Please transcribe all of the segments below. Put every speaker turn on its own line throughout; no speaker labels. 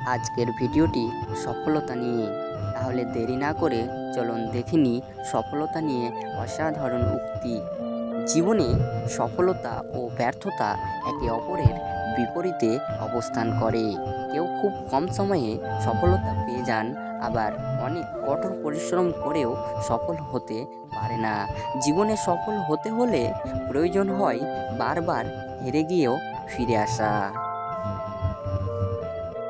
আজকের ভিডিওটি সফলতা নিয়ে। তাহলে দেরি না করে চলুন দেখে নিই সফলতা নিয়ে অসাধারণ উক্তি। জীবনে সফলতা ও ব্যর্থতা একে অপরের বিপরীতে অবস্থান করে। কেউ খুব কম সময়ে সফলতা পেয়ে যান, আবার অনেক কঠোর পরিশ্রম করেও সফল হতে পারে না। জীবনে সফল হতে হলে প্রয়োজন হয় বারবার হেরে গিয়েও ফিরে আসা।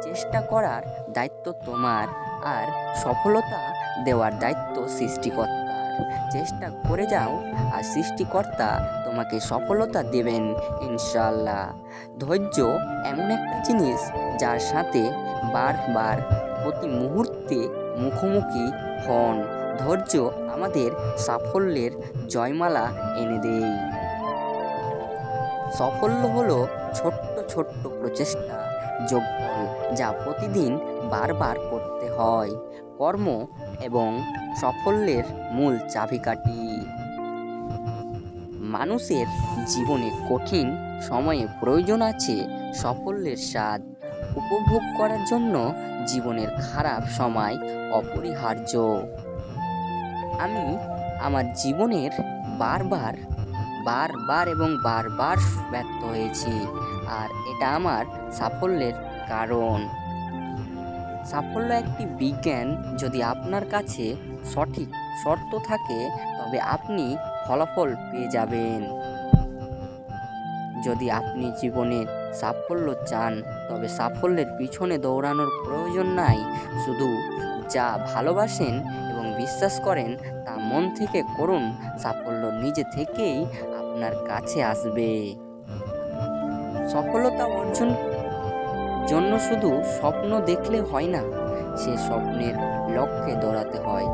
চেষ্টা করার দায়িত্ব তোমার, আর সফলতা দেওয়ার দায়িত্ব সৃষ্টিকর্তার। চেষ্টা করে যাও, আর সৃষ্টিকর্তা তোমাকে সফলতা দেবেন ইনশাআল্লাহ। ধৈর্য এমন একটা জিনিস যার সাথে বারবার প্রতি মুহূর্তে মুখোমুখি হন। ধৈর্য আমাদের সাফল্যের জয়মালা এনে দেয়। সাফল্য হলো ছোট্ট ছোট্ট প্রচেষ্টা যোগফল, যা প্রতিদিন বারবার করতে হয়। কর্ম এবং সাফল্যের মূল চাবিকাঠি। মানুষের জীবনে কঠিন সময়ে প্রয়োজন আছে সাফল্যের স্বাদ উপভোগ করার জন্য। জীবনের খারাপ সময় অপরিহার্য। আমি আমার জীবনের বারবার বারবার এবং বারবার ব্যর্থ হয়েছি, আর এটা আমার সাফল্যের কারণ। সাফল্য একটি বিজ্ঞান। যদি আপনার কাছে সঠিক শর্ত থাকে তবে আপনি ফলাফল পেয়ে যাবেন। যদি আপনি জীবনে সাফল্য চান তবে সাফল্যের পিছনে দৌড়ানোর প্রয়োজন নাই। শুধু যা ভালোবাসেন এবং বিশ্বাস করেন তা মন থেকে করুন। সাফল্য নিজে থেকেই আপনার কাছে আসবে। সফলতা অর্জন জন্য শুধু স্বপ্ন দেখলে হয় না, সে স্বপ্নের লক্ষ্যে দৌড়াতে হয়।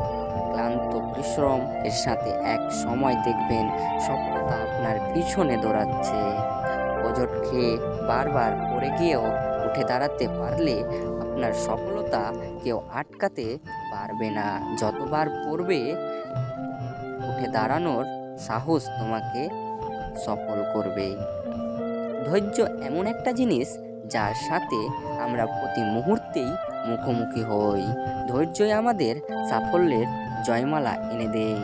ক্লান্ত পরিশ্রম এর সাথে এক সময় দেখবেন সফলতা আপনার পিছনে দৌড়াচ্ছে। ওজট খেয়ে বারবার পড়ে গিয়েও উঠে দাঁড়াতে পারলে আপনার সফলতা কেউ আটকাতে পারবে না। যতবার পড়বে, উঠে দাঁড়ানোর সাহস তোমাকে সফল করবে। ধৈর্য এমন একটা জিনিস যার সাথে আমরা প্রতি মুহূর্তেই মুখোমুখি হই। ধৈর্যই আমাদের সাফল্যের জয়মালা এনে দেয়।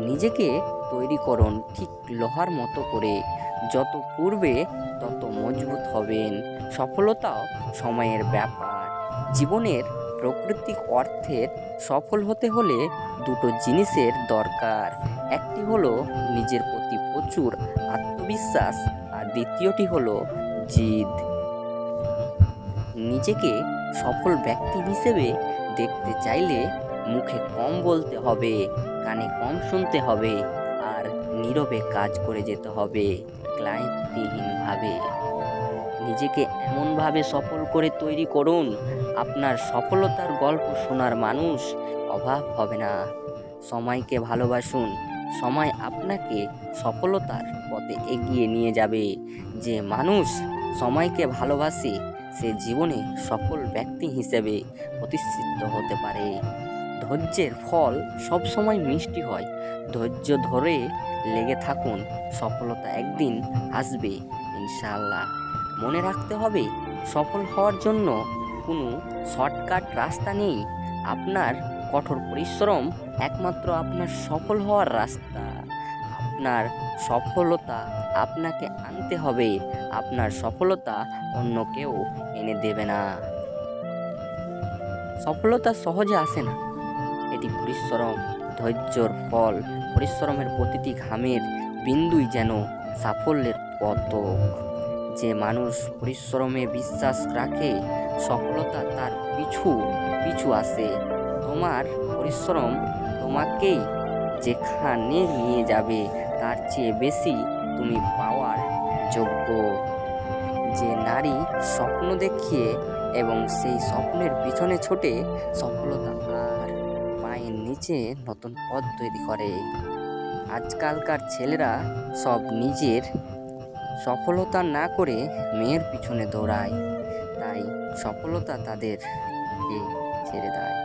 নিজেকে তৈরি করুন ঠিক লোহার মতো করে। যত পূর্বে তত মজবুত হবেন। সফলতাও সময়ের ব্যাপার। জীবনের প্রাকৃতিক অর্থের সফল হতে হলে দুটো জিনিসের দরকার। একটি হলো নিজের প্রতি প্রচুর আত্মবিশ্বাস, আর দ্বিতীয়টি হলো জিদ। নিজেকে সফল ব্যক্তি হিসেবে দেখতে চাইলে মুখে কম বলতে হবে, কানে কম শুনতে হবে, আর নীরবে কাজ করে যেতে হবে ক্লান্তিহীনভাবে। নিজেকে এমনভাবে সফল করে তৈরি করুন, আপনার সফলতার গল্প শোনার মানুষ অভাব হবে না। সময়কে ভালোবাসুন, সময় আপনাকে সফলতার পথে এগিয়ে নিয়ে যাবে। যে মানুষ সময়কে ভালোবাসে সে জীবনে সফল ব্যক্তি হিসেবে প্রতিষ্ঠিত হতে পারে। ধৈর্যের ফল সবসময় মিষ্টি হয়। ধৈর্য ধরে লেগে থাকুন, সফলতা একদিন আসবে ইনশাআল্লাহ। মনে রাখতে হবে, সফল হওয়ার জন্য কোনো শর্টকাট রাস্তা নেই। আপনার কঠোর পরিশ্রম একমাত্র আপনার সফল হওয়ার রাস্তা। আপনার সফলতা আপনাকে আনতে হবে। আপনার সফলতা অন্য কেউ এনে দেবে না। সফলতা সহজে আসে না, এটি পরিশ্রম, ধৈর্যর ফল। পরিশ্রমের প্রতিটি ঘামের বিন্দুই যেন সাফল্যের পতক। যে মানুষ পরিশ্রমে বিশ্বাস রাখে সফলতা তার পিছু পিছু আসে। তোমার পরিশ্রম তোমাকেই যেখানে নিয়ে যাবে তার চেয়ে বেশি তুমি পাওয়ার যোগ্য। যে নারী স্বপ্ন দেখিয়ে এবং সেই স্বপ্নের পিছনে ছোটে, সফলতা আর পায়ের নিচে নতুন পথ তৈরি করে। আজকালকার ছেলেরা সব নিজের সফলতা না করে মেয়ের পিছনে দৌড়ায়, তাই সফলতা তাদেরকে ছেড়ে দেয়।